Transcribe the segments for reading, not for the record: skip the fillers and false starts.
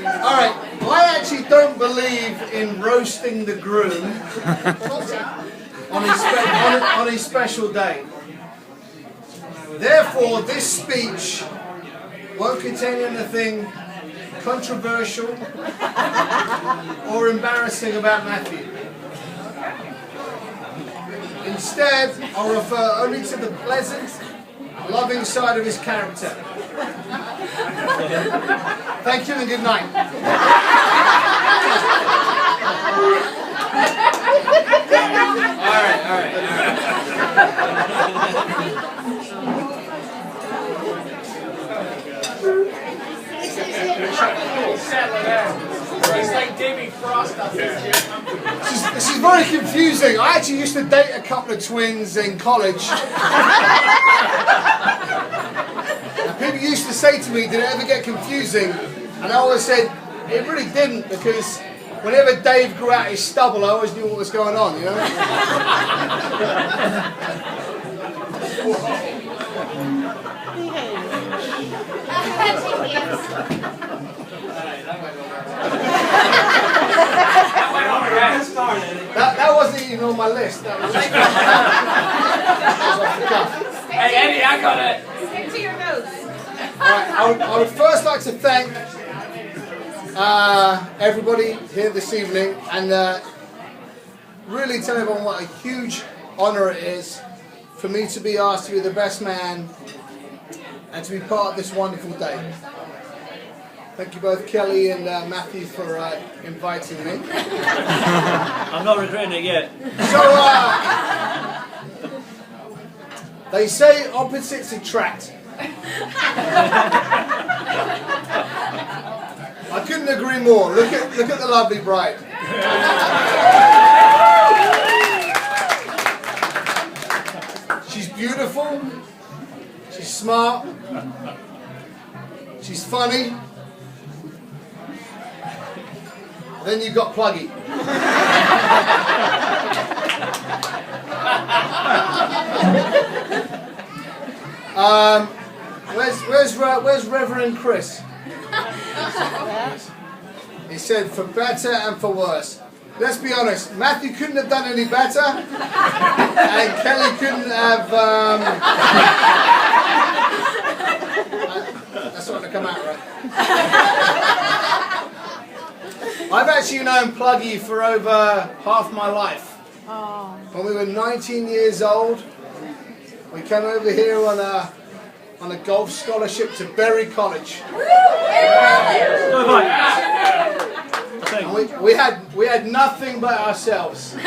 Alright, I actually don't believe in roasting the groom on his special day. Therefore, this speech won't contain anything controversial or embarrassing about Matthew. Instead, I'll refer only to the pleasant, loving side of his character. Thank you and good night. All right. It's like Davy Frost up here. This is very confusing. I actually used to date a couple of twins in college. And people used to say to me, did it ever get confusing? And I always said, it really didn't, because whenever Dave grew out his stubble, I always knew what was going on, you know? That wasn't even on my list. That was just off the cuff. Hey, Eddie, I got it. Stick to your notes. Right, I would first like to thank everybody here this evening and really tell everyone what a huge honour it is for me to be asked to be the best man and to be part of this wonderful day. Thank you both, Kelly and Matthew, for inviting me. I'm not regretting it yet. So, they say opposites attract. I couldn't agree more. Look at the lovely bride. She's beautiful. She's smart. She's funny. Then you've got Pluggy. Where's Reverend Chris? He said, for better and for worse. Let's be honest, Matthew couldn't have done any better, and Kelly couldn't have... that's not going to come out right. I've actually known Pluggy for over half my life. When we were 19 years old, we came over here on a golf scholarship to Berry College. And we had nothing but ourselves. It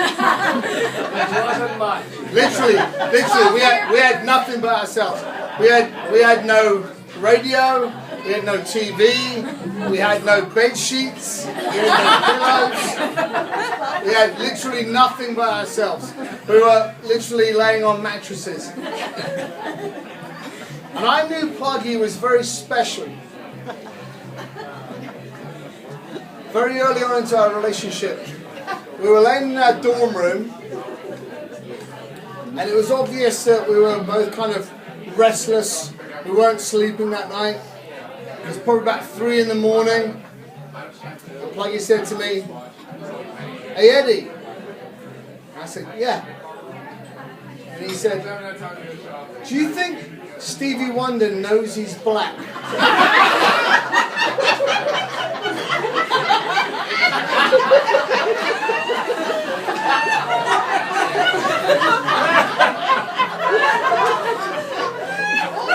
wasn't much. Literally, we had nothing but ourselves. We had no radio, we had no TV, we had no bed sheets, we had no pillows. We had literally nothing but ourselves. We were literally laying on mattresses. And I knew Pluggy was very special. Very early on into our relationship, we were laying in our dorm room, and it was obvious that we were both kind of restless. We weren't sleeping that night. It was probably about 3 in the morning. And Pluggy said to me, "Hey Eddie." I said, "Yeah." And he said, "Do you think Stevie Wonder knows he's black?"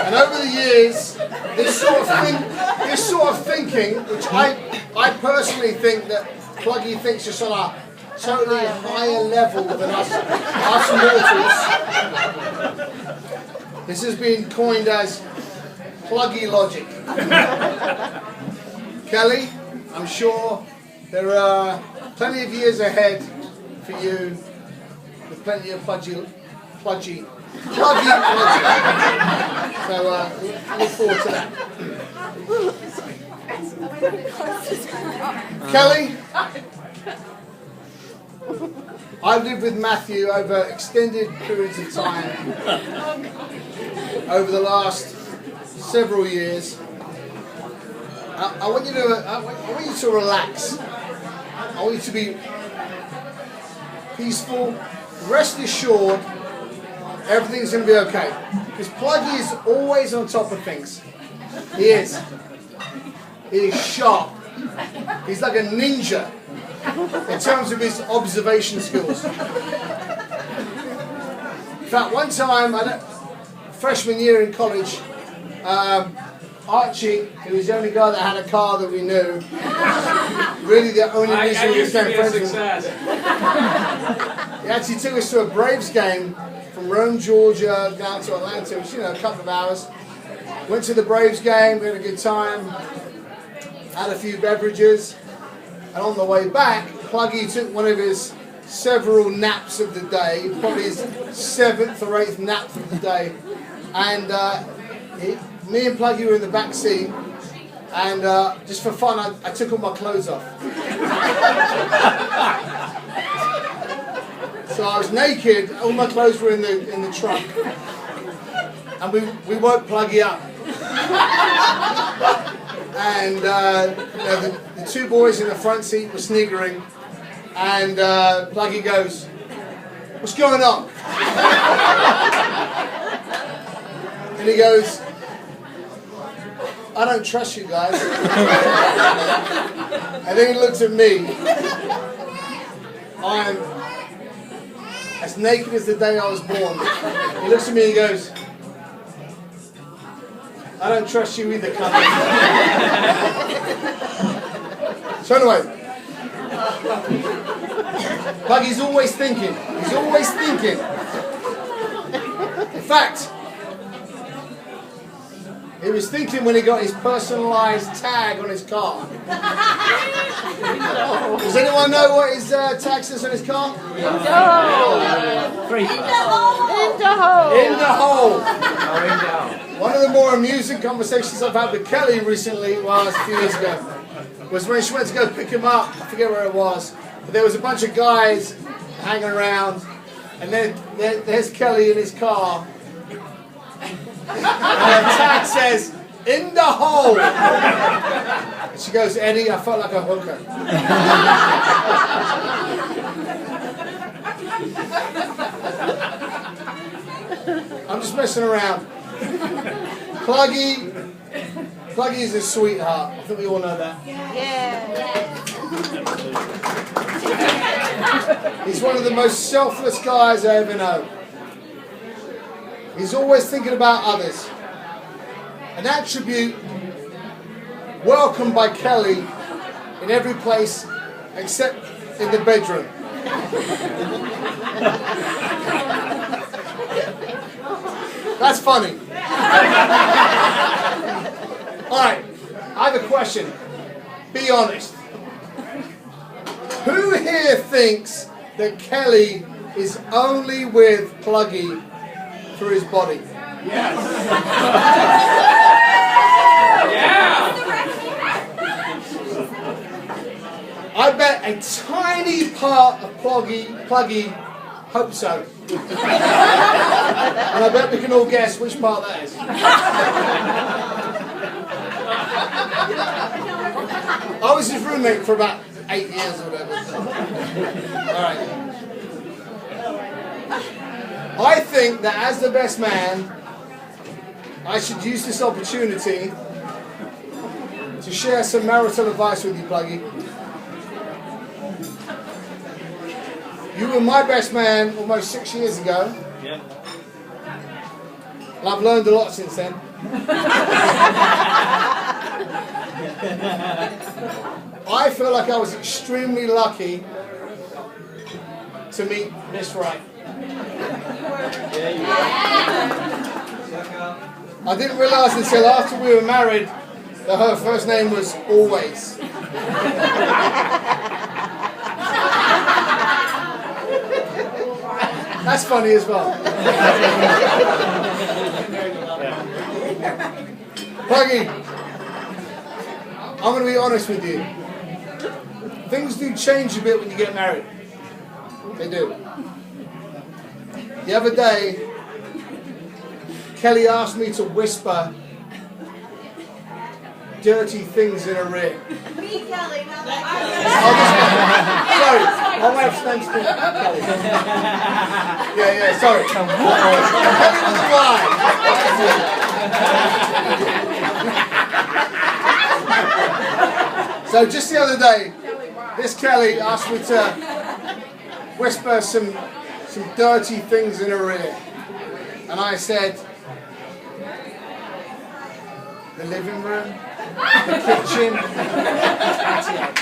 And over the years, this sort of thinking, which I personally think that Pluggy thinks just on a totally higher level than us mortals. This has been coined as Pluggy logic. Kelly, I'm sure there are plenty of years ahead for you with plenty of pluggy logic. So look forward to that. Kelly, I've lived with Matthew over extended periods of time, over the last several years, I want you to relax. I want you to be peaceful. Rest assured, everything's going to be okay. Because Pluggy is always on top of things. He is. He is sharp. He's like a ninja in terms of his observation skills. In fact, one time, freshman year in college, Archie, who was the only guy that had a car that we knew, really the only reason we became friends with him. He actually took us to a Braves game from Rome, Georgia, down to Atlanta. It was, a couple of hours. Went to the Braves game, we had a good time, had a few beverages, and on the way back, Pluggy took one of his several naps of the day, probably his 7th or 8th nap of the day, and me and Pluggy were in the back seat, and just for fun, I took all my clothes off. So I was naked, all my clothes were in the trunk, and we woke Pluggy up. And the two boys in the front seat were sniggering, and Pluggy goes, "What's going on?" And he goes, "I don't trust you guys." And then he looks at me. I'm as naked as the day I was born. He looks at me and he goes, "I don't trust you either, cunt." So anyway, Pluggy's always thinking. He's always thinking. In fact, he was thinking when he got his personalised tag on his car. Does anyone know what his tag says on his car? Three. In the hole. In the hole. One of the more amusing conversations I've had with Kelly recently, a few years ago, was when she went to go pick him up. I forget where it was. But there was a bunch of guys hanging around, and then there's Kelly in his car. And her tag says, "In the hole." And she goes, "Eddie, I felt like a hooker." I'm just messing around. Pluggy is a sweetheart. I think we all know that. Yeah. He's one of the most selfless guys I ever know. He's always thinking about others. An attribute welcomed by Kelly in every place except in the bedroom. That's funny. Alright, I have a question. Be honest. Who here thinks that Kelly is only with Pluggy for his body? Yes. Yeah. I bet a tiny part of Pluggy hopes so. And I bet we can all guess which part that is. I was his roommate for about 8 years or whatever. Alright. I think that as the best man, I should use this opportunity to share some marital advice with you, Pluggy. You were my best man almost 6 years ago. Yeah. And I've learned a lot since then. I feel like I was extremely lucky to meet Miss Wright. I didn't realise until after we were married that her first name was Always. That's funny as well. Pluggy, I'm going to be honest with you. Things do change a bit when you get married. They do. The other day, Kelly asked me to whisper dirty things in her ear. Me, Kelly, not that Sorry, my wife's name's Kelly. Yeah, sorry. Kelly was So just the other day, this Kelly asked me to whisper some dirty things in her ear. And I said, the living room, the kitchen, patio.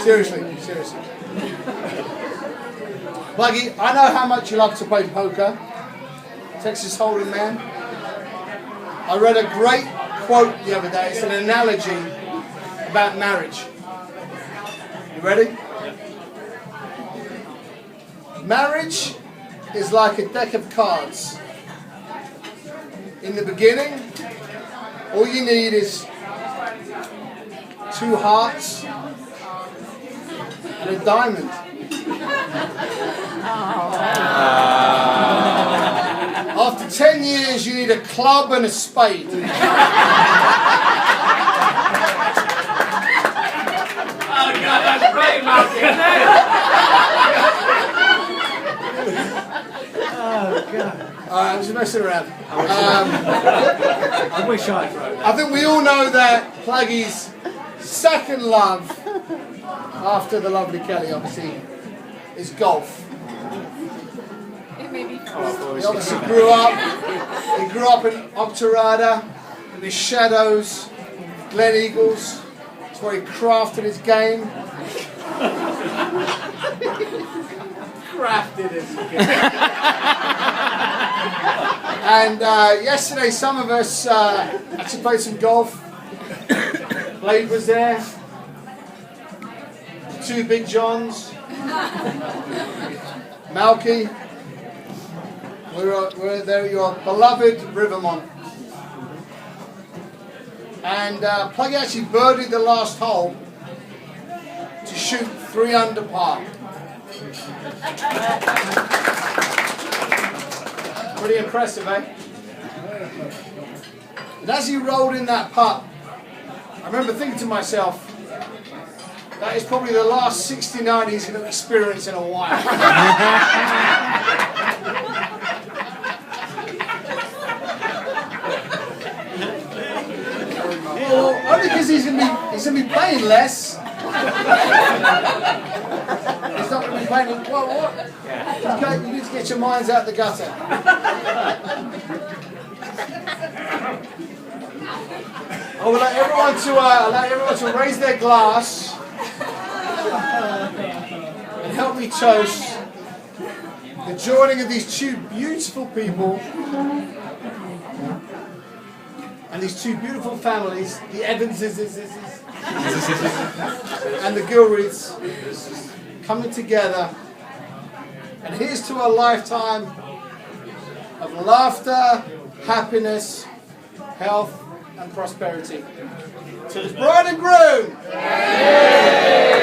Seriously. Buggy, I know how much you love to play poker. Texas Hold'em man. I read a great quote the other day. It's an analogy about marriage. You ready? Marriage is like a deck of cards. In the beginning, all you need is 2 hearts and a diamond. After 10 years, you need a club and a spade. Oh God, that's great, Mark. I'm just messing around. I wish I'd wrote that. I think we all know that Pluggy's second love, after the lovely Kelly, obviously, is golf. It may be He obviously grew up in Octorada, in the shadows, Glen Eagles. It's where he crafted his game. Crafted it. And yesterday, some of us actually played some golf. Blade was there. 2 Big Johns. Malky. We're there at your beloved Rivermont. And Pluggy actually birdied the last hole to shoot 3 under par. Pretty impressive, eh? And as he rolled in that putt, I remember thinking to myself, that is probably the last 69 he's going to experience in a while. Well, only because he's going to be playing less. He's not going to be playing. Well, what? Okay, you need to get your minds out the gutter. I would like everyone to raise their glass and help me toast the joining of these 2 beautiful people and these 2 beautiful families, the Evanses and the Gilreaths, coming together. And here's to a lifetime of laughter, happiness, health, and prosperity. To the bride and groom! Yay!